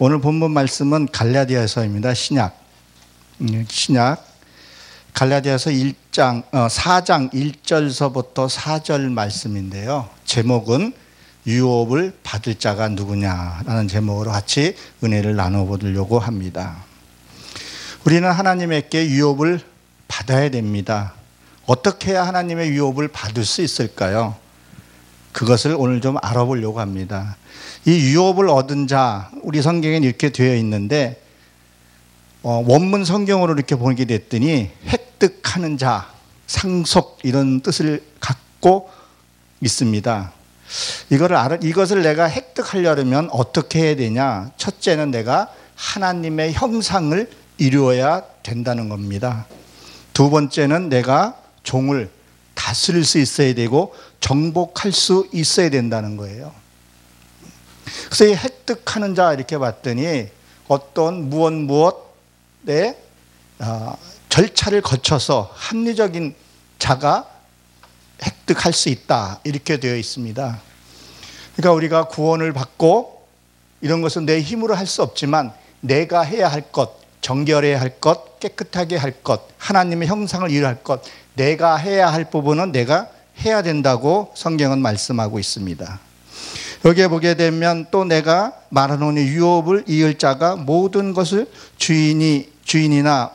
오늘 본문 말씀은 갈라디아서입니다. 신약 갈라디아서 4장 1절서부터 4절 말씀인데요. 제목은 유업을 받을 자가 누구냐라는 제목으로 같이 은혜를 나눠보려고 합니다. 우리는 하나님께 유업을 받아야 됩니다. 어떻게 해야 하나님의 유업을 받을 수 있을까요? 그것을 오늘 좀 알아보려고 합니다. 이 유업을 얻은 자, 우리 성경에 이렇게 되어 있는데 원문 성경으로 이렇게 보게 됐더니 획득하는 자, 상속 이런 뜻을 갖고 있습니다. 이것을 내가 획득하려면 어떻게 해야 되냐? 첫째는 내가 하나님의 형상을 이루어야 된다는 겁니다. 두 번째는 내가 종을 다스릴 수 있어야 되고 정복할 수 있어야 된다는 거예요. 그래서 이 획득하는 자 이렇게 봤더니 어떤 무엇의 절차를 거쳐서 합리적인 자가 획득할 수 있다 이렇게 되어 있습니다. 그러니까 우리가 구원을 받고 이런 것은 내 힘으로 할 수 없지만 내가 해야 할 것, 정결해야 할 것, 깨끗하게 할 것, 하나님의 형상을 이루어야 할 것, 내가 해야 할 부분은 내가 해야 된다고 성경은 말씀하고 있습니다. 여기에 보게 되면 또 내가 말하노니 유업을 이을 자가 모든 것을 주인이나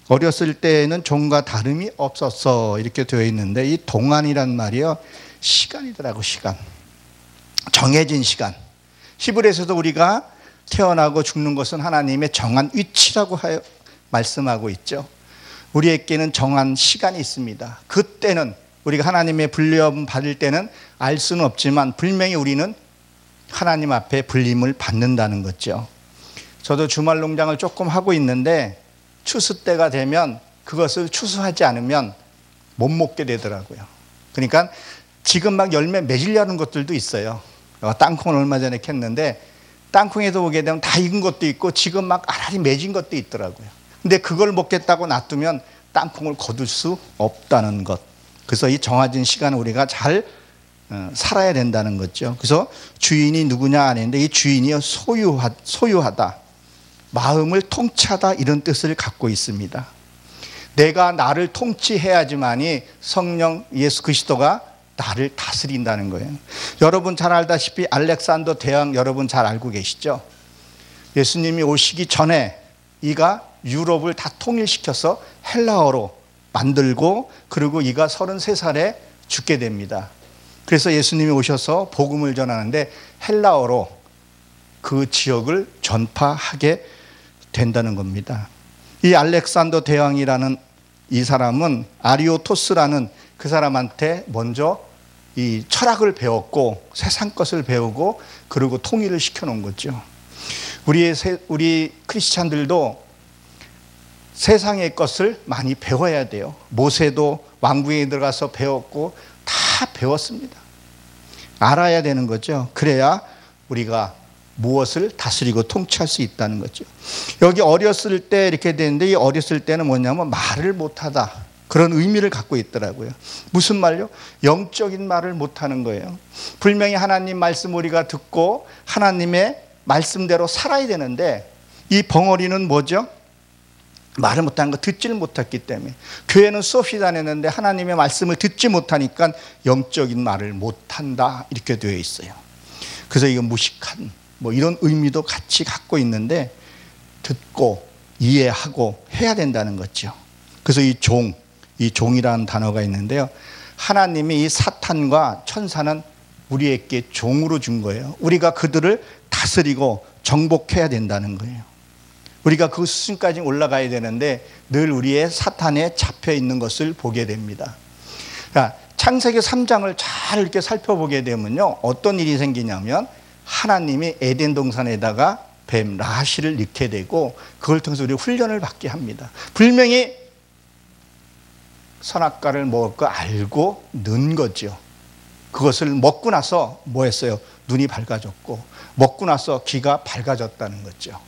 어렸을 때에는 종과 다름이 없었어 이렇게 되어 있는데, 이 동안이란 말이요, 시간이더라고. 시간, 정해진 시간. 히브리서도 우리가 태어나고 죽는 것은 하나님의 정한 위치라고 말씀하고 있죠. 우리에게는 정한 시간이 있습니다. 그때는 우리가 하나님의 불리움 받을 때는 알 수는 없지만 분명히 우리는 하나님 앞에 불림을 받는다는 거죠. 저도 주말 농장을 조금 하고 있는데 추수 때가 되면 그것을 추수하지 않으면 못 먹게 되더라고요. 그러니까 지금 막 열매 맺으려는 것들도 있어요. 땅콩을 얼마 전에 캤는데 땅콩에도 보게 되면 다 익은 것도 있고 지금 막 알알이 맺은 것도 있더라고요. 근데 그걸 먹겠다고 놔두면 땅콩을 거둘 수 없다는 것. 그래서 이 정해진 시간을 우리가 잘 살아야 된다는 거죠. 그래서 주인이 누구냐 하는데 이 주인이 소유하다, 마음을 통치하다 이런 뜻을 갖고 있습니다. 내가 나를 통치해야지만이 성령 예수 그리스도가 나를 다스린다는 거예요. 여러분 잘 알다시피 알렉산더 대왕 여러분 잘 알고 계시죠? 예수님이 오시기 전에 이가 유럽을 다 통일시켜서 헬라어로 만들고 그리고 이가 33살에 죽게 됩니다. 그래서 예수님이 오셔서 복음을 전하는데 헬라어로 그 지역을 전파하게 된다는 겁니다. 이 알렉산더 대왕이라는 이 사람은 아리오토스라는 그 사람한테 먼저 이 철학을 배웠고 세상 것을 배우고 그리고 통일을 시켜놓은 거죠. 우리 크리스찬들도 세상의 것을 많이 배워야 돼요. 모세도 왕궁에 들어가서 배웠고 다 배웠습니다. 알아야 되는 거죠. 그래야 우리가 무엇을 다스리고 통치할 수 있다는 거죠. 여기 어렸을 때 이렇게 되는데 이 어렸을 때는 뭐냐면 말을 못하다 그런 의미를 갖고 있더라고요. 무슨 말요? 영적인 말을 못하는 거예요. 분명히 하나님 말씀 우리가 듣고 하나님의 말씀대로 살아야 되는데 이 벙어리는 뭐죠? 말을 못하는 거, 듣지를 못했기 때문에. 교회는 수없이 다녔는데 하나님의 말씀을 듣지 못하니까 영적인 말을 못한다 이렇게 되어 있어요. 그래서 이건 무식한 이런 의미도 같이 갖고 있는데 듣고 이해하고 해야 된다는 거죠. 그래서 이 종이라는 단어가 있는데요, 하나님이 이 사탄과 천사는 우리에게 종으로 준 거예요. 우리가 그들을 다스리고 정복해야 된다는 거예요. 우리가 그 수준까지 올라가야 되는데 늘 우리의 사탄에 잡혀 있는 것을 보게 됩니다. 그러니까 창세기 3장을 잘 이렇게 살펴보게 되면요, 어떤 일이 생기냐면 하나님이 에덴 동산에다가 뱀 라시를 넣게 되고 그걸 통해서 우리 훈련을 받게 합니다. 분명히 선악과를 먹을 거 알고 넣은 거죠. 그것을 먹고 나서 뭐 했어요? 눈이 밝아졌고 먹고 나서 귀가 밝아졌다는 거죠.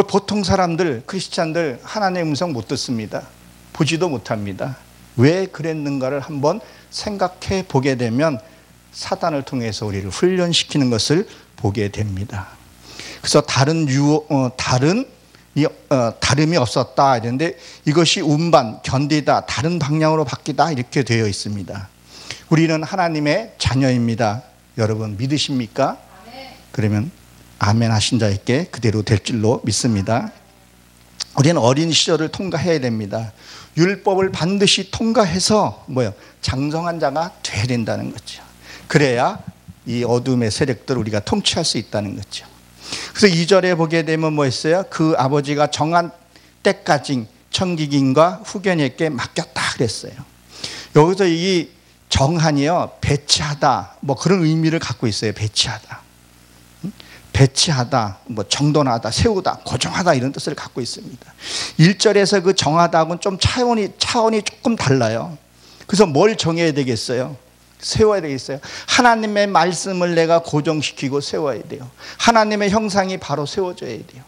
보통 사람들, 크리스찬들 하나님의 음성 못 듣습니다. 보지도 못합니다. 왜 그랬는가를 한번 생각해 보게 되면 사단을 통해서 우리를 훈련시키는 것을 보게 됩니다. 그래서 다름이 없었다 이랬는데 이것이 운반, 견디다, 다른 방향으로 바뀌다 이렇게 되어 있습니다. 우리는 하나님의 자녀입니다. 여러분 믿으십니까? 그러면 아멘 하신 자에게 그대로 될 줄로 믿습니다. 우리는 어린 시절을 통과해야 됩니다. 율법을 반드시 통과해서 장성한 자가 되어야 된다는 거죠. 그래야 이 어둠의 세력들을 우리가 통치할 수 있다는 거죠. 그래서 2절에 보게 되면 뭐였어요? 그 아버지가 정한 때까지 청지기인과 후견에게 맡겼다 그랬어요. 여기서 이 정한이요, 배치하다 그런 의미를 갖고 있어요. 배치하다, 정돈하다, 세우다, 고정하다 이런 뜻을 갖고 있습니다. 1절에서 그 정하다하고는 좀 차원이 조금 달라요. 그래서 뭘 정해야 되겠어요? 세워야 되겠어요. 하나님의 말씀을 내가 고정시키고 세워야 돼요. 하나님의 형상이 바로 세워져야 돼요.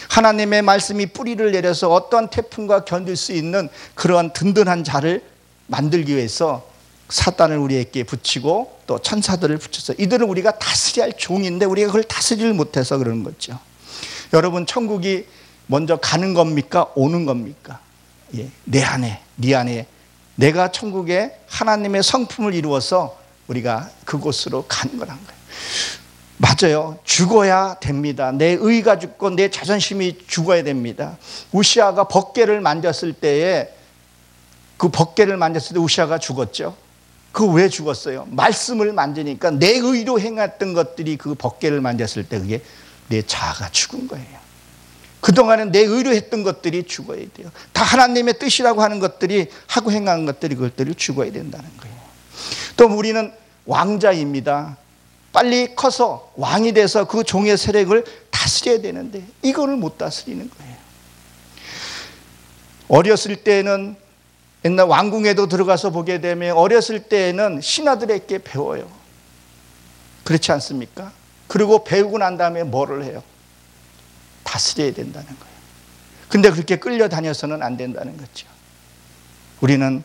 하나님의 말씀이 뿌리를 내려서 어떠한 태풍과 견딜 수 있는 그러한 든든한 자를 만들기 위해서 사단을 우리에게 붙이고 또 천사들을 붙여서 이들은 우리가 다스려야 할 종인데 우리가 그걸 다스리지 못해서 그러는 거죠. 여러분 천국이 먼저 가는 겁니까? 오는 겁니까? 내 안에, 네 안에 내가 천국에 하나님의 성품을 이루어서 우리가 그곳으로 가는 거란 거예요. 맞아요. 죽어야 됩니다. 내 의가 죽고 내 자존심이 죽어야 됩니다. 우시아가 벗개를 만졌을 때에 우시아가 죽었죠. 그 왜 죽었어요? 말씀을 만지니까 내 의로 행했던 것들이 그 벗개를 만졌을 때 그게 내 자아가 죽은 거예요. 그동안은 내 의로 했던 것들이 죽어야 돼요. 다 하나님의 뜻이라고 하는 것들이 하고 행하는 것들이 그것들이 죽어야 된다는 거예요. 또 우리는 왕자입니다. 빨리 커서 왕이 돼서 그 종의 세력을 다스려야 되는데 이거를 못 다스리는 거예요. 어렸을 때는 옛날 왕궁에도 들어가서 보게 되면 어렸을 때에는 신하들에게 배워요. 그렇지 않습니까? 그리고 배우고 난 다음에 뭐를 해요? 다스려야 된다는 거예요. 근데 그렇게 끌려다녀서는 안 된다는 거죠. 우리는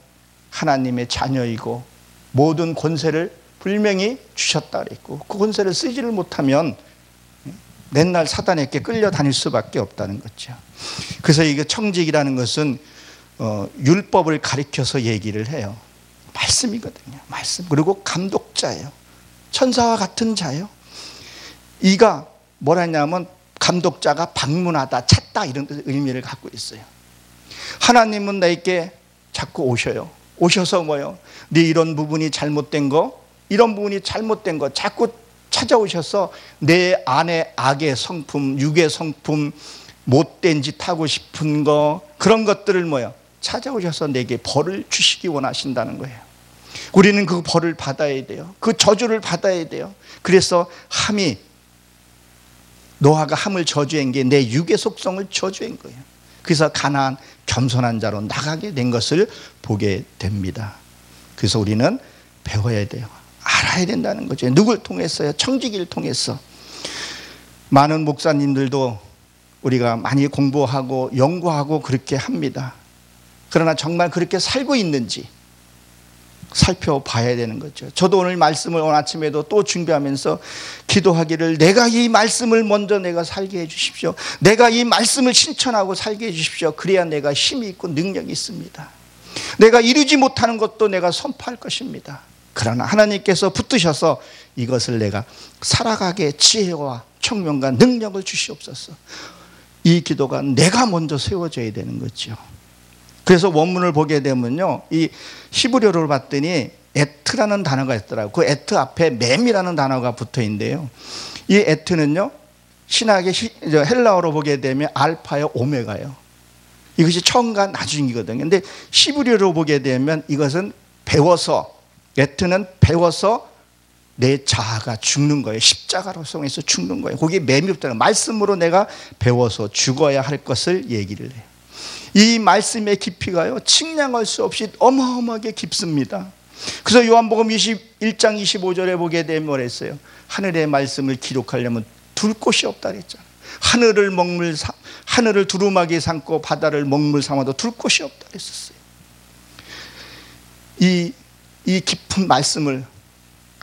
하나님의 자녀이고 모든 권세를 분명히 주셨다 그랬고 그 권세를 쓰지를 못하면 맨날 사단에게 끌려다닐 수밖에 없다는 거죠. 그래서 이게 청직이라는 것은 율법을 가리켜서 얘기를 해요. 말씀이거든요. 말씀. 그리고 감독자예요. 천사와 같은 자예요. 이가 뭐라 했냐면 감독자가 방문하다, 찾다 이런 의미를 갖고 있어요. 하나님은 나에게 자꾸 오셔요. 오셔서 뭐요? 네 이런 부분이 잘못된 거, 이런 부분이 잘못된 거 자꾸 찾아오셔서 내 안에 악의 성품, 육의 성품, 못된 짓 하고 싶은 거 그런 것들을 뭐요? 찾아오셔서 내게 벌을 주시기 원하신다는 거예요. 우리는 그 벌을 받아야 돼요. 그 저주를 받아야 돼요. 그래서 노아가 함을 저주한 게 내 육의 속성을 저주한 거예요. 그래서 가나안 겸손한 자로 나가게 된 것을 보게 됩니다. 그래서 우리는 배워야 돼요. 알아야 된다는 거죠. 누굴 통해서요? 청지기를 통해서. 많은 목사님들도 우리가 많이 공부하고 연구하고 그렇게 합니다. 그러나 정말 그렇게 살고 있는지 살펴봐야 되는 거죠. 저도 오늘 말씀을 오늘 아침에도 또 준비하면서 기도하기를 내가 이 말씀을 먼저 내가 살게 해 주십시오. 내가 이 말씀을 실천하고 살게 해 주십시오. 그래야 내가 힘이 있고 능력이 있습니다. 내가 이루지 못하는 것도 내가 선포할 것입니다. 그러나 하나님께서 붙드셔서 이것을 내가 살아가게 지혜와 총명과 능력을 주시옵소서. 이 기도가 내가 먼저 세워져야 되는 거죠. 그래서 원문을 보게 되면요, 이 히브리어를 봤더니 에트라는 단어가 있더라고요. 그 에트 앞에 맴이라는 단어가 붙어 있는데요, 이 에트는요 신학의 헬라어로 보게 되면 알파요 오메가요. 이것이 처음과 나중이거든요. 근데 히브리어로 보게 되면 이것은 배워서, 에트는 배워서 내 자아가 죽는 거예요. 십자가로 통해서 죽는 거예요. 거기에 맴이 없다는, 말씀으로 내가 배워서 죽어야 할 것을 얘기를 해요. 이 말씀의 깊이가요 측량할 수 없이 어마어마하게 깊습니다. 그래서 요한복음 21장 25절에 보게 되면 뭐랬어요? 하늘의 말씀을 기록하려면 둘 곳이 없다 그랬잖아요. 하늘을 두루마기 삼고 바다를 먹물 삼아도 둘 곳이 없다 그랬었어요. 이 깊은 말씀을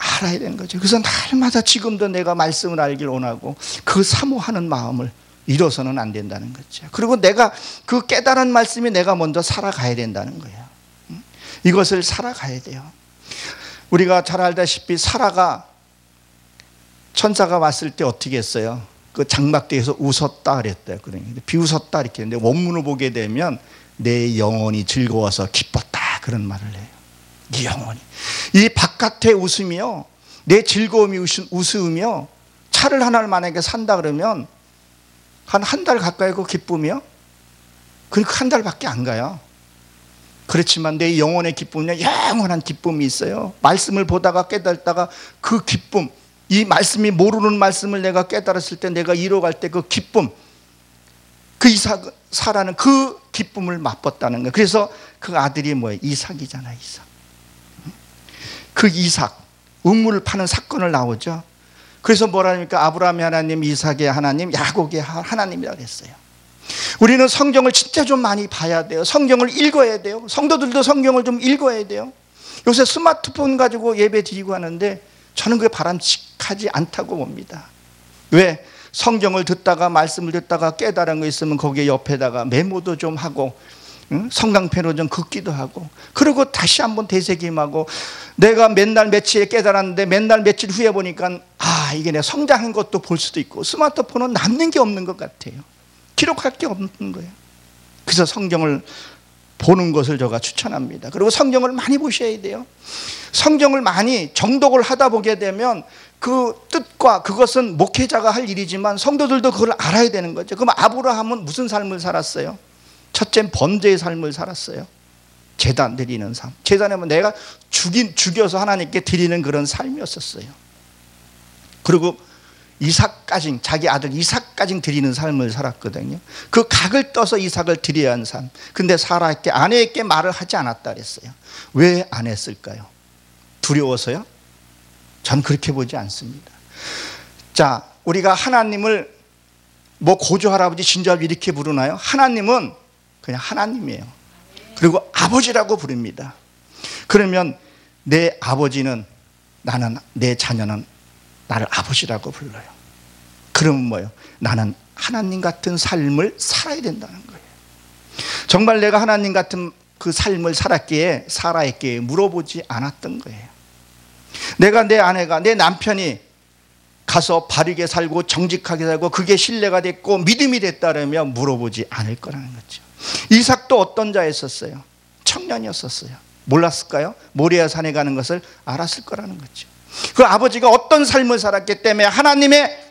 알아야 되는 거죠. 그래서 날마다 지금도 내가 말씀을 알길 원하고 그 사모하는 마음을 잃어서는 안 된다는 거죠. 그리고 내가 그 깨달은 말씀이 내가 먼저 살아가야 된다는 거예요. 이것을 살아가야 돼요. 우리가 잘 알다시피 사라가 천사가 왔을 때 어떻게 했어요? 그 장막대에서 웃었다 그랬대요. 비웃었다 이렇게 했는데 원문을 보게 되면 내 영혼이 즐거워서 기뻤다 그런 말을 해요. 이 영혼이. 이 바깥의 웃음이요, 내 즐거움이 웃음이요, 차를 하나를 만약에 산다 그러면 한 달 가까이 그 기쁨이요, 그러니까 한 달밖에 안 가요. 그렇지만 내 영혼의 기쁨은 영원한 기쁨이 있어요. 말씀을 보다가 깨달다가 그 기쁨, 이 말씀이 모르는 말씀을 내가 깨달았을 때 내가 이뤄갈 때 그 기쁨, 그 사라는 그 기쁨을 맛봤다는 거예요. 그래서 그 아들이 뭐예요? 이삭이잖아요. 이삭. 그 이삭, 우물을 파는 사건을 나오죠. 그래서 뭐라니까 아브라함의 하나님, 이삭의 하나님, 야곱의 하나님이라고 했어요. 우리는 성경을 진짜 좀 많이 봐야 돼요. 성경을 읽어야 돼요. 성도들도 성경을 좀 읽어야 돼요. 요새 스마트폰 가지고 예배 드리고 하는데 저는 그게 바람직하지 않다고 봅니다. 왜? 성경을 듣다가 말씀을 듣다가 깨달은 거 있으면 거기에 옆에다가 메모도 좀 하고, 성강편으로 좀 긋기도 하고, 그리고 다시 한번 되새김하고, 내가 맨날 며칠에 깨달았는데 맨날 며칠 후에 보니까 이게 내가 성장한 것도 볼 수도 있고, 스마트폰은 남는 게 없는 것 같아요. 기록할 게 없는 거예요. 그래서 성경을 보는 것을 제가 추천합니다. 그리고 성경을 많이 보셔야 돼요. 성경을 많이 정독을 하다 보게 되면 그 뜻과 그것은 목회자가 할 일이지만 성도들도 그걸 알아야 되는 거죠. 그럼 아브라함은 무슨 삶을 살았어요? 첫째, 번제의 삶을 살았어요. 제단 드리는 삶. 제단하면 내가 죽여서 하나님께 드리는 그런 삶이었었어요. 그리고 이삭까지, 자기 아들 이삭까지 드리는 삶을 살았거든요. 그 각을 떠서 이삭을 드려야 하는 삶. 근데 사라에게, 아내에게 말을 하지 않았다 그랬어요. 왜 안 했을까요? 두려워서요? 전 그렇게 보지 않습니다. 자, 우리가 하나님을 뭐 고조 할아버지 진주할아버지 이렇게 부르나요? 하나님은 그냥 하나님이에요. 그리고 아버지라고 부릅니다. 그러면 내 아버지는, 나는, 내 자녀는 나를 아버지라고 불러요. 그러면 뭐예요? 나는 하나님 같은 삶을 살아야 된다는 거예요. 정말 내가 하나님 같은 그 삶을 살았기에 사라에게 물어보지 않았던 거예요. 내가, 내 아내가, 내 남편이 가서 바르게 살고 정직하게 살고 그게 신뢰가 됐고 믿음이 됐다면 물어보지 않을 거라는 거죠. 이삭도 어떤 자였었어요? 청년이었었어요. 몰랐을까요? 모리아 산에 가는 것을 알았을 거라는 거죠. 그 아버지가 어떤 삶을 살았기 때문에 하나님의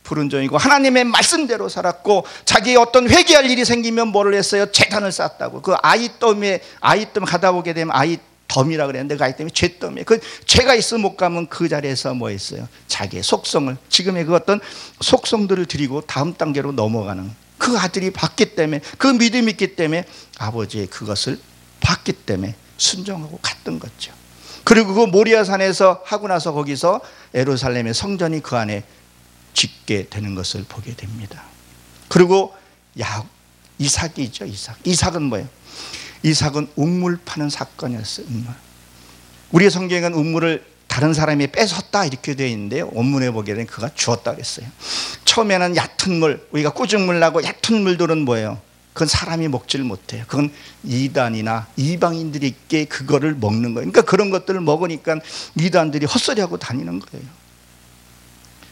푸른 종이고 하나님의 말씀대로 살았고, 자기의 어떤 회개할 일이 생기면 뭐를 했어요? 제단을 쌓았다고. 그 아이덤 가다 보게 되면 아이덤이라 그랬는데 그 아이덤이 죄덤이에요. 그 죄가 있으면 못 가면 그 자리에서 뭐 했어요? 자기의 속성을, 지금의 그 어떤 속성들을 드리고 다음 단계로 넘어가는, 그 아들이 봤기 때문에, 그 믿음이 있기 때문에 아버지의 그것을 봤기 때문에 순종하고 갔던 거죠. 그리고 그 모리아산에서 하고 나서 거기서 예루살렘의 성전이 그 안에 짓게 되는 것을 보게 됩니다. 그리고 이삭이죠. 이삭은 뭐예요? 이삭은 우물 파는 사건이었어요. 우물. 우리의 성경에는 우물을 다른 사람이 뺏었다 이렇게 되어 있는데요, 원문에 보게 되면 그가 주었다 그랬어요. 처음에는 얕은 물, 우리가 꾸중물 나고 얕은 물들은 뭐예요? 그건 사람이 먹지를 못해요. 그건 이단이나 이방인들이 있게 그거를 먹는 거예요. 그러니까 그런 것들을 먹으니까 이단들이 헛소리하고 다니는 거예요.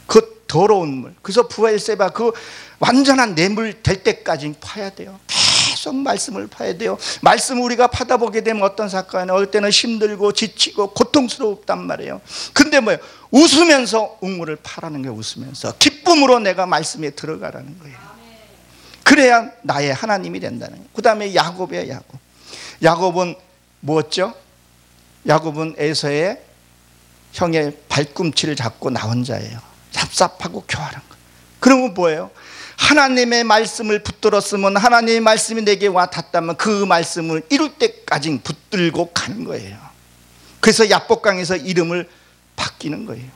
그 더러운 물. 그래서 부엘세바 그 완전한 뇌물 될 때까지 파야 돼요. 계속 말씀을 파야 돼요. 말씀을 우리가 파다 보게 되면 어떤 사건이, 어떨 때는 힘들고 지치고 고통스럽단 말이에요. 근데 뭐예요? 웃으면서 우물을 파라는 거예요. 웃으면서 기쁨으로 내가 말씀에 들어가라는 거예요. 그래야 나의 하나님이 된다는 거예요. 그 다음에 야곱이에요. 야곱은 뭐였죠? 야곱은 에서의 형의 발꿈치를 잡고 나온 자예요. 삽삽하고 교활한 거. 그러면 뭐예요? 하나님의 말씀을 붙들었으면, 하나님의 말씀이 내게 와 닿다면 그 말씀을 이룰 때까지 붙들고 가는 거예요. 그래서 야복강에서 이름을 바뀌는 거예요.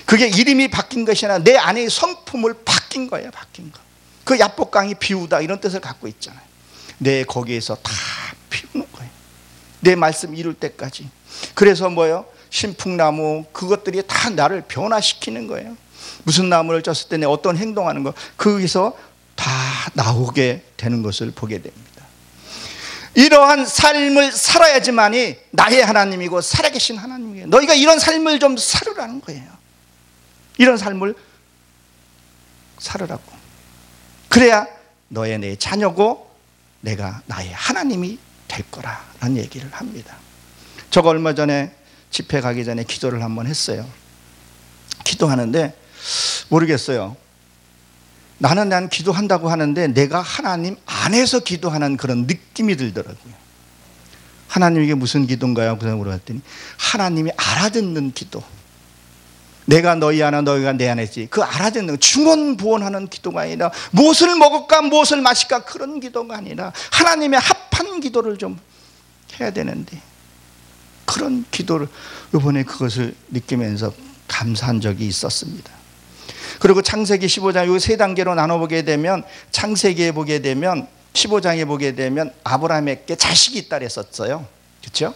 그게 이름이 바뀐 것이 아니라 내 안의 성품을 바뀐 거예요. 바뀐 거. 그 야복강이 비우다 이런 뜻을 갖고 있잖아요. 내 거기에서 다 비우는 거예요. 내 말씀 이룰 때까지. 그래서 뭐예요? 신풍나무 그것들이 다 나를 변화시키는 거예요. 무슨 나무를 쪘을 때 내 어떤 행동하는 거 거기서 다 나오게 되는 것을 보게 됩니다. 이러한 삶을 살아야지만이 나의 하나님이고 살아계신 하나님이에요. 너희가 이런 삶을 좀 살으라는 거예요. 이런 삶을 살으라고. 그래야 너의 내 자녀고 내가 나의 하나님이 될 거라는 얘기를 합니다. 저거 얼마 전에 집회 가기 전에 기도를 한번 했어요. 기도하는데 모르겠어요. 난 기도한다고 하는데 내가 하나님 안에서 기도하는 그런 느낌이 들더라고요. 하나님에게 무슨 기도인가요? 그래서 물어봤더니 하나님이 알아듣는 기도. 내가 너희 안에 너희가 내 안에지. 그 알아듣는 중언부언하는 기도가 아니라 무엇을 먹을까 무엇을 마실까 그런 기도가 아니라 하나님의 합한 기도를 좀 해야 되는데 그런 기도를 이번에 그것을 느끼면서 감사한 적이 있었습니다. 그리고 창세기 15장 이 세 단계로 나눠보게 되면 창세기에 보게 되면 15장에 보게 되면 아브라함에게 자식이 있다 그랬었어요. 그렇죠?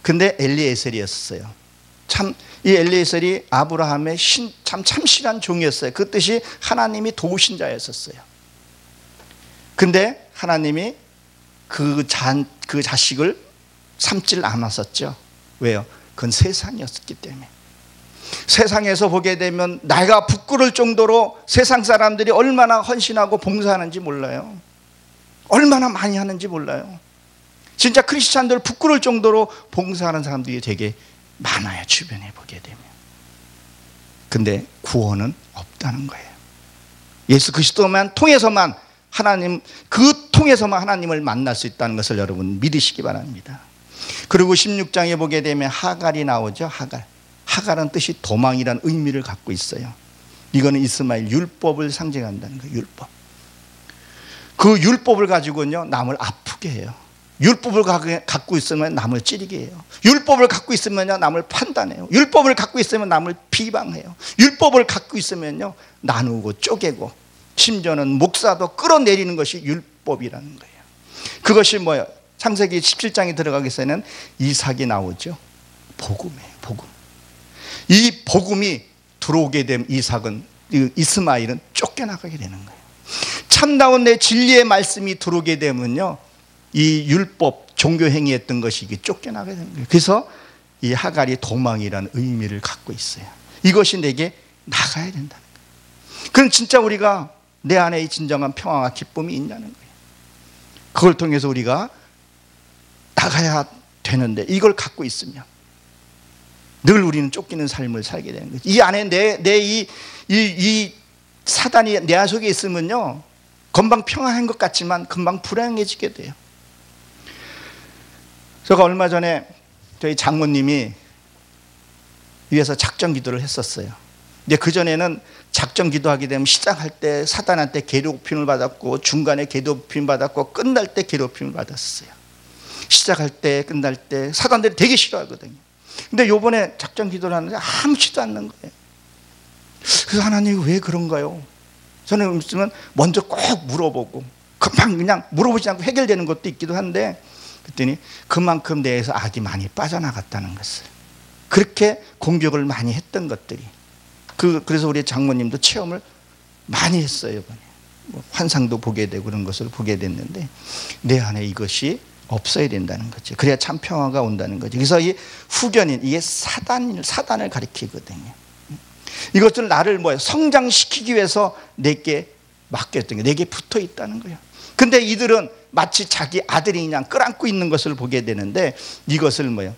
근데 엘리에셀이었어요. 참 이 엘리에셀이 아브라함의 참 참신한 종이었어요. 그 뜻이 하나님이 도우신 자였었어요. 근데 하나님이 그 자식을 삼질 않았었죠. 왜요? 그건 세상이었기 때문에. 세상에서 보게 되면 내가 부끄러울 정도로 세상 사람들이 얼마나 헌신하고 봉사하는지 몰라요. 얼마나 많이 하는지 몰라요. 진짜 크리스찬들 부끄러울 정도로 봉사하는 사람들이 되게 많아요. 주변에 보게 되면. 근데 구원은 없다는 거예요. 예수 그리스도만 통해서만 통해서만 하나님을 만날 수 있다는 것을 여러분 믿으시기 바랍니다. 그리고 16장에 보게 되면 하갈이 나오죠. 하갈은 뜻이 도망이라는 의미를 갖고 있어요. 이거는 이스마엘 율법을 상징한다는 거예요. 율법. 그 율법을 가지고는요 남을 아프게 해요. 율법을 갖고 있으면 남을 찌르게 해요. 율법을 갖고 있으면요 남을 판단해요. 율법을 갖고 있으면 남을 비방해요. 율법을 갖고 있으면요 나누고 쪼개고 심지어는 목사도 끌어내리는 것이 율법이라는 거예요. 그것이 뭐예요? 창세기 17장에 들어가기 전에는 이삭이 나오죠. 복음이에요. 복음. 이 복음이 들어오게 되면 이스마엘은 쫓겨나가게 되는 거예요. 참다운 내 진리의 말씀이 들어오게 되면요 이 율법 종교 행위했던 것이 이게 쫓겨나게 되는 거예요. 그래서 이 하갈이 도망이라는 의미를 갖고 있어요. 이것이 내게 나가야 된다는 거예요. 그럼 진짜 우리가 내 안에 이 진정한 평화와 기쁨이 있냐는 거예요. 그걸 통해서 우리가 나가야 되는데 이걸 갖고 있으면 늘 우리는 쫓기는 삶을 살게 되는 거죠. 이 안에 이 사단이 내 속에 있으면요 금방 평안한 것 같지만 금방 불행해지게 돼요. 제가 얼마 전에 저희 장모님이 위에서 작전 기도를 했었어요. 근데 그전에는 작전 기도하게 되면 시작할 때 사단한테 괴롭힘을 받았고 중간에 괴롭힘 받았고 끝날 때 괴롭힘을 받았어요. 시작할 때 끝날 때 사단들이 되게 싫어하거든요. 근데 요번에 작전 기도를 하는데 아무렇지도 않는 거예요. 그래서 하나님 왜 그런가요? 저는 있으면 먼저 꼭 물어보고 금방 그냥 물어보지 않고 해결되는 것도 있기도 한데 그랬더니 그만큼 내에서 악이 많이 빠져나갔다는 것을 그렇게 공격을 많이 했던 것들이 그래서 우리 장모님도 체험을 많이 했어요. 이번에 환상도 보게 되고 그런 것을 보게 됐는데 내 안에 이것이 없어야 된다는 거죠. 그래야 참 평화가 온다는 거죠. 그래서 이 후견인 이게 사단을 가리키거든요. 이것을 나를 성장시키기 위해서 내게 맡겼던 게 내게 붙어 있다는 거예요. 근데 이들은 마치 자기 아들이 그냥 끌안고 있는 것을 보게 되는데 이것을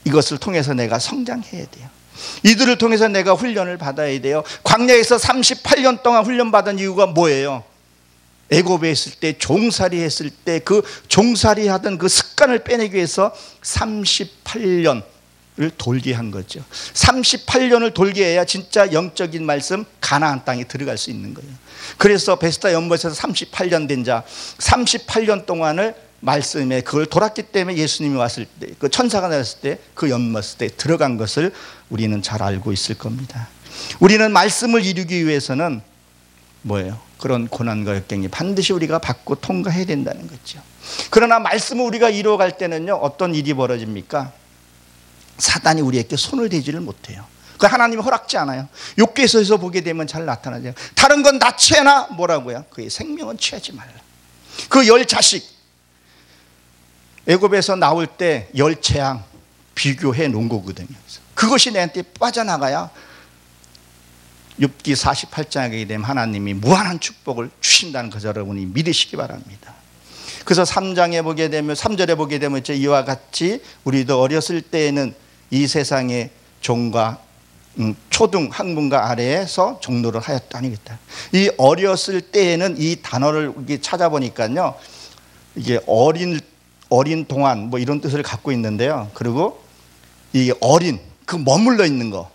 이것을 통해서 내가 성장해야 돼요. 이들을 통해서 내가 훈련을 받아야 돼요. 광야에서 38년 동안 훈련받은 이유가 뭐예요? 애굽에 있을 때 종살이 했을 때 그 종살이 하던 그 습관을 빼내기 위해서 38년을 돌게 한 거죠. 38년을 돌게 해야 진짜 영적인 말씀 가나안 땅에 들어갈 수 있는 거예요. 그래서 베스다 연못에서 38년 된 자 38년 동안을 말씀에 그걸 돌았기 때문에 예수님이 왔을 때 그 천사가 나왔을 때 그 연못에 들어간 것을 우리는 잘 알고 있을 겁니다. 우리는 말씀을 이루기 위해서는 뭐예요? 그런 고난과 역경이 반드시 우리가 받고 통과해야 된다는 거죠. 그러나 말씀을 우리가 이루어갈 때는요 어떤 일이 벌어집니까? 사단이 우리에게 손을 대지를 못해요. 그 하나님이 허락지 않아요. 욥기서에서 보게 되면 잘 나타나죠. 다른 건 다 취하나 뭐라고요? 그의 생명은 취하지 말라. 그 10자식 애굽에서 나올 때 10재앙 비교해 놓은 거거든요. 그것이 내한테 빠져나가야 욥기 48장에 가게 되면 하나님이 무한한 축복을 주신다는 것을 여러분이 믿으시기 바랍니다. 그래서 3장에 보게 되면 3절에 보게 되면 이와 같이 우리도 어렸을 때에는 이 세상의 종과 초등 학문가 아래에서 종로를 하였다니겠다. 이 어렸을 때에는 이 단어를 찾아보니까요, 이게 어린 동안 뭐 이런 뜻을 갖고 있는데요. 그리고 이 어린 그 머물러 있는 거,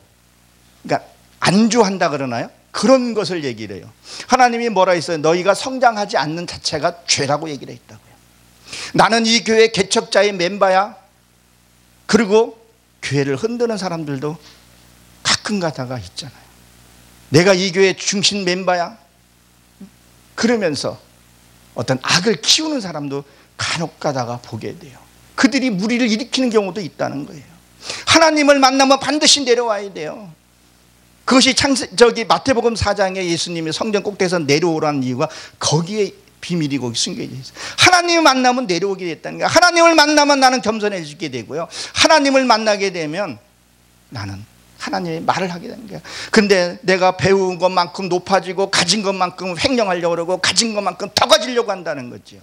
그러니까 안주한다 그러나요? 그런 것을 얘기를 해요. 하나님이 뭐라 했어요? 너희가 성장하지 않는 자체가 죄라고 얘기를 했다고요. 나는 이 교회 개척자의 멤버야. 그리고 교회를 흔드는 사람들도 가끔 가다가 있잖아요. 내가 이 교회 중심 멤버야. 그러면서 어떤 악을 키우는 사람도 간혹 가다가 보게 돼요. 그들이 무리를 일으키는 경우도 있다는 거예요. 하나님을 만나면 반드시 내려와야 돼요. 그것이 마태복음 4장에 예수님이 성전 꼭대기에서 내려오라는 이유가 거기에 비밀이 거기 숨겨져 있어요. 하나님을 만나면 내려오게 됐다는 거예요. 하나님을 만나면 나는 겸손해지게 되고요. 하나님을 만나게 되면 나는 하나님의 말을 하게 되는 거예요. 근데 내가 배운 것만큼 높아지고 가진 것만큼 횡령하려고 그러고 가진 것만큼 더 가지려고 한다는 거죠.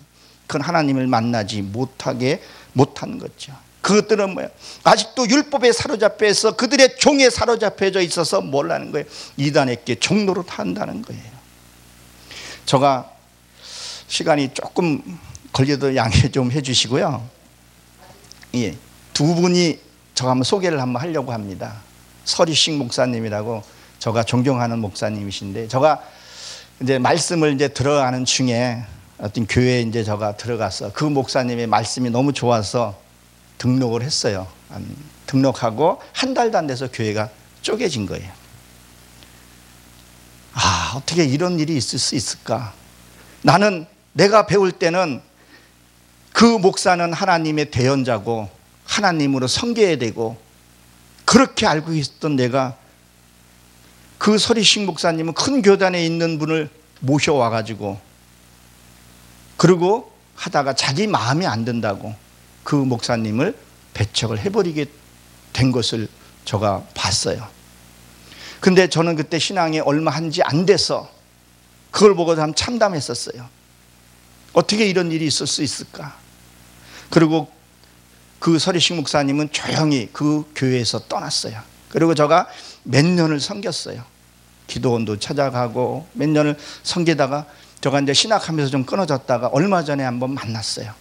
그건 하나님을 만나지 못하는 거죠. 그것들은 뭐예요? 아직도 율법에 사로잡혀서 그들의 종에 사로잡혀져 있어서 뭘 하는 거예요? 이단에게 종로로 탄다는 거예요. 제가 시간이 조금 걸려도 양해 좀 해주시고요. 예, 두 분이 제가 한번 소개를 한번 하려고 합니다. 서리식 목사님이라고 제가 존경하는 목사님이신데, 제가 이제 말씀을 이제 들어가는 중에 어떤 교회에 이제 제가 들어가서 그 목사님의 말씀이 너무 좋아서 등록을 했어요. 등록하고 한 달도 안 돼서 교회가 쪼개진 거예요. 아, 어떻게 이런 일이 있을 수 있을까? 나는 내가 배울 때는 그 목사는 하나님의 대언자고 하나님으로 섬겨야 되고 그렇게 알고 있었던 내가, 그 서리식 목사님은 큰 교단에 있는 분을 모셔와가지고 그리고 하다가 자기 마음에 안 든다고 그 목사님을 배척을 해버리게 된 것을 제가 봤어요. 근데 저는 그때 신앙이 얼마 한지 안 돼서 그걸 보고 참 참담했었어요. 어떻게 이런 일이 있을 수 있을까? 그리고 그 서리식 목사님은 조용히 그 교회에서 떠났어요. 그리고 제가 몇 년을 섬겼어요. 기도원도 찾아가고 몇 년을 섬기다가 제가 이제 신학하면서 좀 끊어졌다가 얼마 전에 한번 만났어요.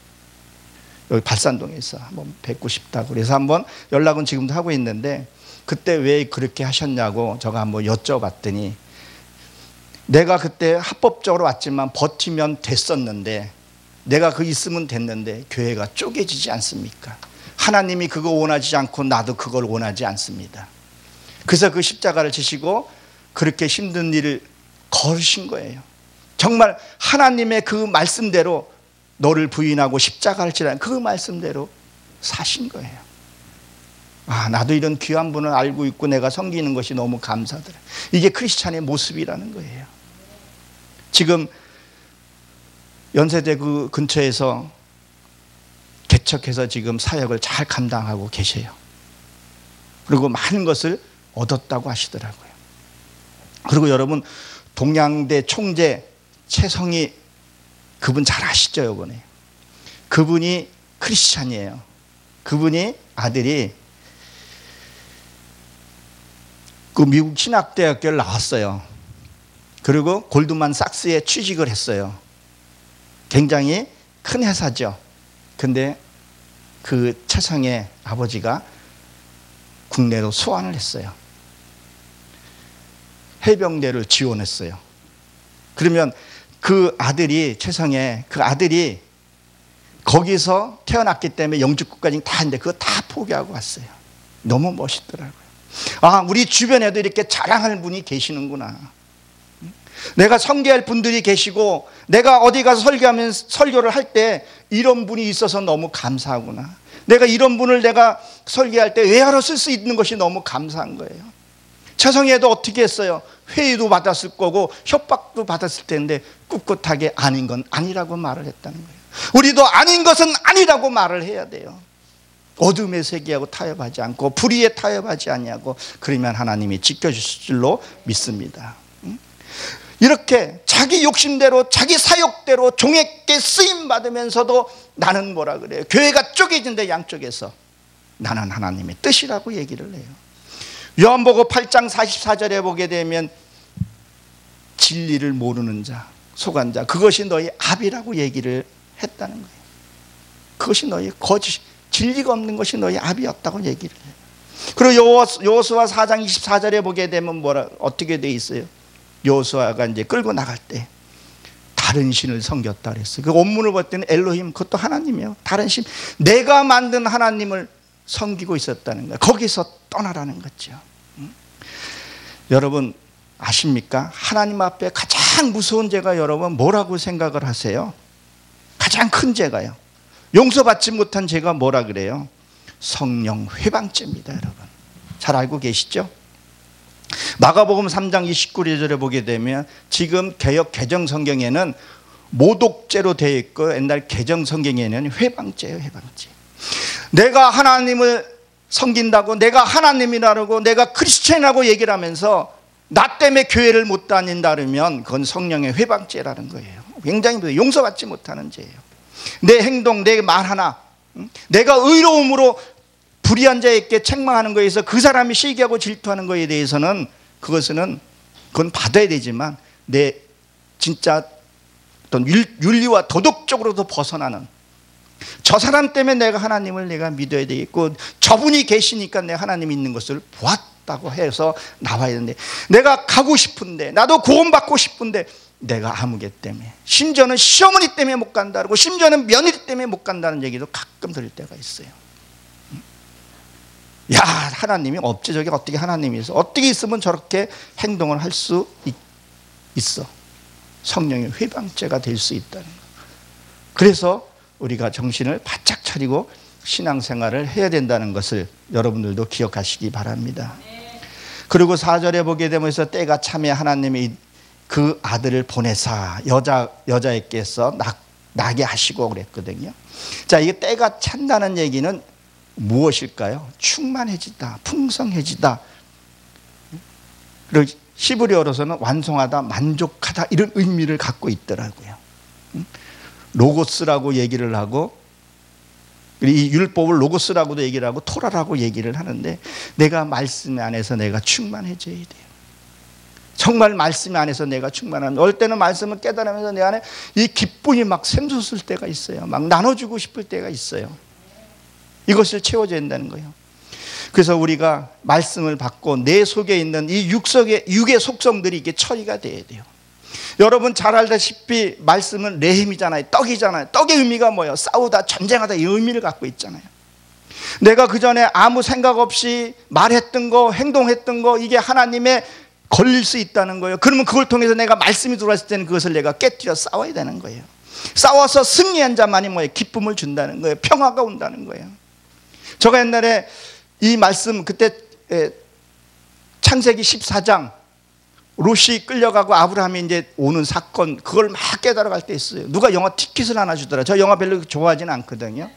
여기 발산동에서 한번 뵙고 싶다고 그래서 한번 연락은 지금도 하고 있는데, 그때 왜 그렇게 하셨냐고 제가 한번 여쭤봤더니, 내가 그때 합법적으로 왔지만 버티면 됐었는데, 내가 그 있으면 됐는데 교회가 쪼개지지 않습니까? 하나님이 그거 원하지 않고 나도 그걸 원하지 않습니다. 그래서 그 십자가를 지시고 그렇게 힘든 일을 걸으신 거예요. 정말 하나님의 그 말씀대로 너를 부인하고 십자가를 지라는 그 말씀대로 사신 거예요. 아, 나도 이런 귀한 분을 알고 있고 내가 섬기는 것이 너무 감사드려요. 이게 크리스찬의 모습이라는 거예요. 지금 연세대 그 근처에서 개척해서 지금 사역을 잘 감당하고 계세요. 그리고 많은 것을 얻었다고 하시더라고요. 그리고 여러분, 동양대 총재 최성희 그분 잘 아시죠? 이번에 그분이 크리스찬이에요. 그분이 아들이 그 미국 신학대학교를 나왔어요. 그리고 골드만삭스에 취직을 했어요. 굉장히 큰 회사죠. 근데 그 최성의 아버지가 국내로 소환을 했어요. 해병대를 지원했어요. 그러면 그 아들이, 최성의 그 아들이 거기서 태어났기 때문에 영주국까지 다 했는데 그거 다 포기하고 왔어요. 너무 멋있더라고요. 아, 우리 주변에도 이렇게 자랑할 분이 계시는구나. 내가 섬기할 분들이 계시고 내가 어디 가서 설교를 할 때 이런 분이 있어서 너무 감사하구나. 내가 이런 분을 내가 설계할 때 외화로 쓸 수 있는 것이 너무 감사한 거예요. 최성희도 어떻게 했어요? 회의도 받았을 거고 협박도 받았을 텐데 꿋꿋하게 아닌 건 아니라고 말을 했다는 거예요. 우리도 아닌 것은 아니라고 말을 해야 돼요. 어둠의 세계하고 타협하지 않고 불의에 타협하지 않냐고, 그러면 하나님이 지켜주실 줄로 믿습니다. 이렇게 자기 욕심대로 자기 사욕대로 종에게 쓰임 받으면서도 나는 뭐라 그래요? 교회가 쪼개진데 양쪽에서 나는 하나님의 뜻이라고 얘기를 해요. 요한복음 8장 44절에 보게 되면 진리를 모르는 자, 속한 자, 그것이 너희 압이라고 얘기를 했다는 거예요. 그것이 너희 거짓, 진리가 없는 것이 너희 압이었다고 얘기를 해요. 그리고 여호수아 4장 24절에 보게 되면 어떻게 돼 있어요? 여호수아가 이제 끌고 나갈 때 다른 신을 섬겼다 그랬어요. 그 원문을 볼 때는 엘로힘, 그것도 하나님이에요. 다른 신, 내가 만든 하나님을 섬기고 있었다는 거예요. 거기서 떠나라는 거죠. 여러분 아십니까? 하나님 앞에 가장 무서운 죄가 여러분 뭐라고 생각을 하세요? 가장 큰 죄가요, 용서받지 못한 죄가 뭐라 그래요? 성령 회방죄입니다. 여러분 잘 알고 계시죠? 마가복음 3장 29절에 보게 되면 지금 개역 개정성경에는 모독죄로 되어 있고 옛날 개정성경에는 회방죄예요. 회방죄. 내가 하나님을 섬긴다고, 내가 하나님이라고, 내가 크리스천이라고 얘기를 하면서 나 때문에 교회를 못 다닌다 그러면 그건 성령의 회방죄라는 거예요. 굉장히 용서받지 못하는 죄예요. 내 행동, 내 말 하나, 내가 의로움으로 불의한 자에게 책망하는 것에 대해서 그 사람이 시기하고 질투하는 것에 대해서는 그건 받아야 되지만 내 진짜 어떤 윤리와 도덕적으로도 벗어나는, 저 사람 때문에 내가 하나님을 내가 믿어야 되겠고 저분이 계시니까 내가 하나님이 있는 것을 보았다고 해서 나와야 되는데, 내가 가고 싶은데, 나도 구원받고 싶은데 내가 아무개 때문에, 심지어는 시어머니 때문에 못 간다고, 심지어는 며느리 때문에 못 간다는 얘기도 가끔 들을 때가 있어요. 야, 하나님이 없지, 저게 어떻게 하나님이 있어? 어떻게 있으면 저렇게 행동을 할 수 있어? 성령의 회방죄가 될 수 있다는 거. 그래서 우리가 정신을 바짝 차리고 신앙생활을 해야 된다는 것을 여러분들도 기억하시기 바랍니다. 그리고 4절에 보게 되면서 때가 참에 하나님이 그 아들을 보내사 여자에게서 나게 하시고 그랬거든요. 자, 이게 때가 찬다는 얘기는 무엇일까요? 충만해지다, 풍성해지다. 그리고 히브리어로서는 완성하다, 만족하다, 이런 의미를 갖고 있더라고요. 로고스라고 얘기를 하고, 이 율법을 로고스라고도 얘기를 하고 토라라고 얘기를 하는데, 내가 말씀 안에서 내가 충만해져야 돼요. 정말 말씀 안에서 내가 충만한, 어떨 때는 말씀을 깨달으면서 내 안에 이 기쁨이 막 샘솟을 때가 있어요. 막 나눠주고 싶을 때가 있어요. 이것을 채워줘야 된다는 거예요. 그래서 우리가 말씀을 받고 내 속에 있는 이 육의 속성들이 이게 처리가 돼야 돼요. 여러분 잘 알다시피 말씀은 레힘이잖아요. 떡이잖아요. 떡의 의미가 뭐예요? 싸우다, 전쟁하다, 이 의미를 갖고 있잖아요. 내가 그 전에 아무 생각 없이 말했던 거, 행동했던 거, 이게 하나님의 걸릴 수 있다는 거예요. 그러면 그걸 통해서 내가 말씀이 들어왔을 때는 그것을 내가 깨뜨려 싸워야 되는 거예요. 싸워서 승리한 자만이 뭐예요? 기쁨을 준다는 거예요. 평화가 온다는 거예요. 제가 옛날에 이 말씀, 그때 창세기 14장 롯이 끌려가고 아브라함이 이제 오는 사건, 그걸 막 깨달아갈 때 있어요. 누가 영화 티켓을 하나 주더라. 저 영화 별로 좋아하지는 않거든요.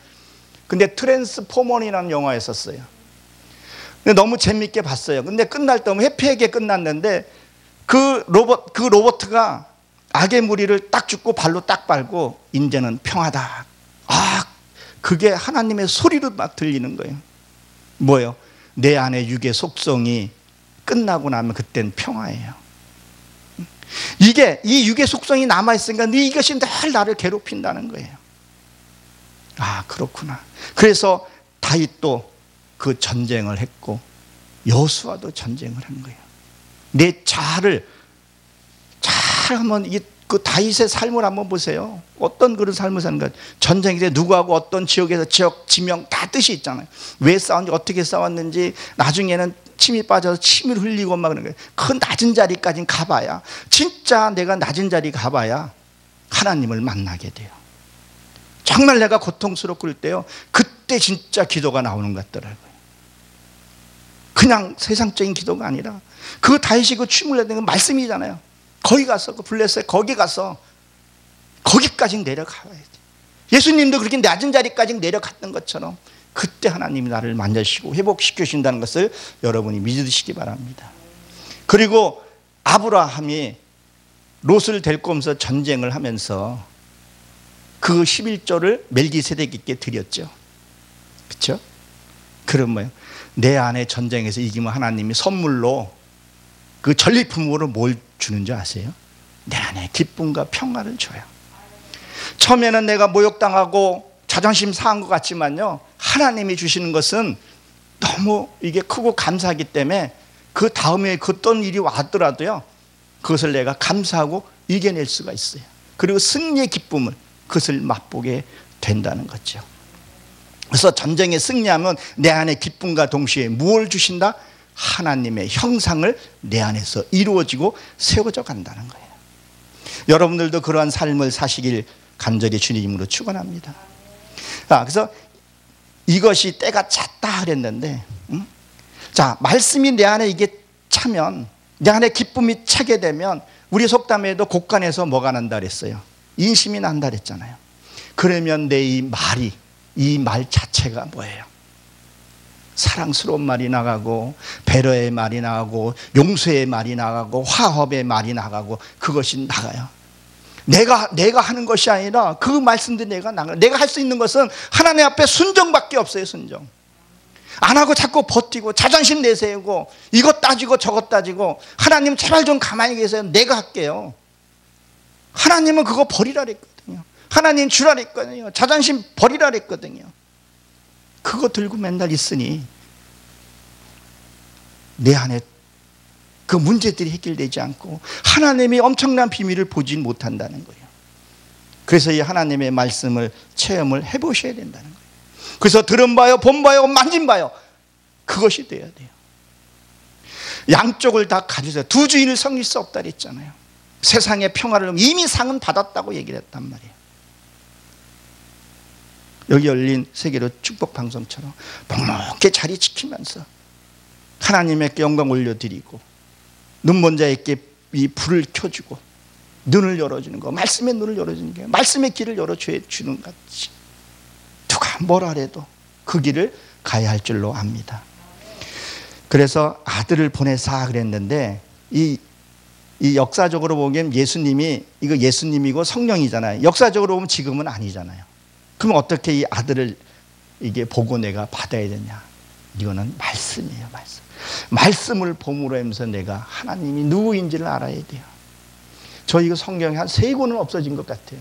근데 트랜스포먼이라는 영화였었어요. 근데 너무 재밌게 봤어요. 근데 끝날 때 너무 해피하게 끝났는데 그 로버트가 악의 무리를 딱 죽고 발로 딱 밟고 이제는 평화다. 아, 그게 하나님의 소리로 막 들리는 거예요. 뭐예요? 내 안에 육의 속성이 끝나고 나면 그땐 평화예요. 이게 이 육의 속성이 남아있으니까 이것이 늘 나를 괴롭힌다는 거예요. 아, 그렇구나. 그래서 다윗도 그 전쟁을 했고 여호수아도 전쟁을 한 거예요. 내 자아를 잘 한번, 그 다윗의 삶을 한번 보세요. 어떤 그런 삶을 사는가. 전쟁에 누구하고 어떤 지역에서 지역, 지명 다 뜻이 있잖아요. 왜 싸웠는지, 어떻게 싸웠는지, 나중에는 침이 빠져서 침을 흘리고 막 그런 거예요. 그 낮은 자리까지 가봐야, 진짜 내가 낮은 자리 가봐야 하나님을 만나게 돼요. 정말 내가 고통스럽고 그럴 때요, 그때 그때 진짜 기도가 나오는 것 같더라고요. 그냥 세상적인 기도가 아니라 그 다윗이 그 춤을 내는 건 말씀이잖아요. 거기 가서 그 블레셋 거기 가서 거기까지 내려가야 돼. 예수님도 그렇게 낮은 자리까지 내려갔던 것처럼 그때 하나님이 나를 만져주시고 회복시켜 주신다는 것을 여러분이 믿으시기 바랍니다. 그리고 아브라함이 롯을 데리고 오면서 전쟁을 하면서 그 11조를 멜기세덱에게 드렸죠. 그렇죠? 그럼 뭐예요? 내 안에 전쟁에서 이기면 하나님이 선물로 그 전리품으로 뭘 주는 줄 아세요? 내 안에 기쁨과 평화를 줘요. 처음에는 내가 모욕당하고 자존심 상한 것 같지만요, 하나님이 주시는 것은 너무 이게 크고 감사하기 때문에 그 다음에 어떤 일이 왔더라도요, 그것을 내가 감사하고 이겨낼 수가 있어요. 그리고 승리의 기쁨을 그것을 맛보게 된다는 거죠. 그래서 전쟁에 승리하면 내 안에 기쁨과 동시에 무엇을 주신다? 하나님의 형상을 내 안에서 이루어지고 세워져 간다는 거예요. 여러분들도 그러한 삶을 사시길 간절히 주님으로 축원합니다. 그래서 이것이 때가 찼다 그랬는데, 자, 말씀이 내 안에 이게 차면, 내 안에 기쁨이 차게 되면 우리 속담에도 곡간에서 뭐가 난다 그랬어요? 인심이 난다 그랬잖아요. 그러면 내 이 말이, 이 말 자체가 뭐예요? 사랑스러운 말이 나가고 배려의 말이 나가고 용서의 말이 나가고 화합의 말이 나가고 그것이 나가요. 내가 하는 것이 아니라 그 말씀도 내가 나가요. 내가 할 수 있는 것은 하나님 앞에 순종밖에 없어요. 순종. 안 하고 자꾸 버티고 자존심 내세우고 이것 따지고 저것 따지고 하나님 제발 좀 가만히 계세요. 내가 할게요. 하나님은 그거 버리라 그랬거든요. 하나님 주라 그랬거든요. 자존심 버리라 그랬거든요. 그거 들고 맨날 있으니 내 안에 그 문제들이 해결되지 않고 하나님이 엄청난 비밀을 보지 못한다는 거예요. 그래서 이 하나님의 말씀을 체험을 해보셔야 된다는 거예요. 그래서 들은 바요, 본 바요, 만진 바요, 그것이 돼야 돼요. 양쪽을 다 가지세요. 두 주인을 섬길 수 없다 그랬잖아요. 세상의 평화를 이미 상은 받았다고 얘기를 했단 말이에요. 여기 열린 세계로 축복 방송처럼 넉넉히 자리 지키면서 하나님께 영광 올려드리고 눈먼 자에게 이 불을 켜주고 눈을 열어주는 거, 말씀의 눈을 열어주는 게 말씀의 길을 열어주는 것 같이 누가 뭐라 해도 그 길을 가야 할 줄로 압니다. 그래서 아들을 보내사 그랬는데 이 역사적으로 보면 예수님이 이거 예수님이고 성령이잖아요. 역사적으로 보면 지금은 아니잖아요. 그럼 어떻게 이 아들을 이게 보고 내가 받아야 되냐? 이거는 말씀이에요, 말씀. 말씀을 봄으로 하면서 내가 하나님이 누구인지를 알아야 돼요. 저 이거 성경이 한 3권은 없어진 것 같아요.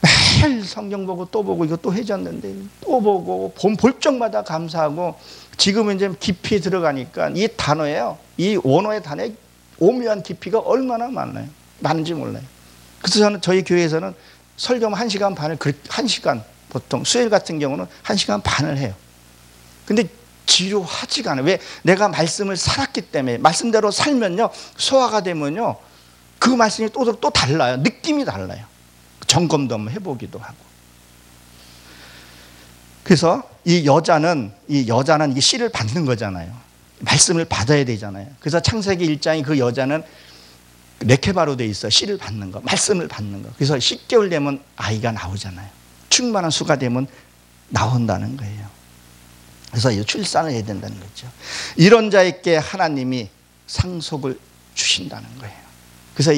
매일 성경 보고 또 보고 이거 또 해졌는데 또 보고 볼 적마다 감사하고 지금은 이제 깊이 들어가니까 이 단어예요. 이 원어의 단어의 오묘한 깊이가 얼마나 많은지 몰라요. 그래서 저는 저희 교회에서는 설교만 1시간 반을 1시간 보통 수요일 같은 경우는 1시간 반을 해요. 근데 지루하지가 않아요. 왜? 내가 말씀을 살았기 때문에. 말씀대로 살면요 소화가 되면요 그 말씀이 또 달라요. 느낌이 달라요. 점검도 한번 해보기도 하고. 그래서 이 여자는 이 씨를 받는 거잖아요. 말씀을 받아야 되잖아요. 그래서 창세기 1장이 그 여자는 레케바로 돼 있어. 씨를 받는 거, 말씀을 받는 거. 그래서 10개월 되면 아이가 나오잖아요. 충만한 수가 되면 나온다는 거예요. 그래서 출산을 해야 된다는 거죠. 이런 자에게 하나님이 상속을 주신다는 거예요. 그래서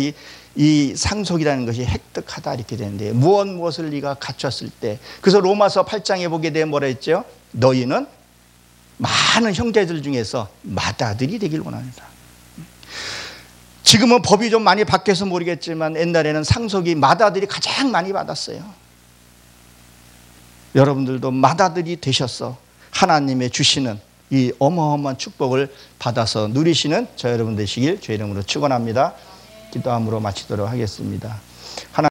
이 상속이라는 것이 획득하다 이렇게 되는데 무엇을 네가 갖췄을 때, 그래서 로마서 8장에 보게 되면 뭐라 했죠? 너희는 많은 형제들 중에서 맏아들이 되길 원합니다. 지금은 법이 좀 많이 바뀌어서 모르겠지만 옛날에는 상속이 맏아들이 가장 많이 받았어요. 여러분들도 맏아들이 되셔서 하나님의 주시는 이 어마어마한 축복을 받아서 누리시는 저 여러분 되시길 주의 이름으로 축원합니다. 기도함으로 마치도록 하겠습니다.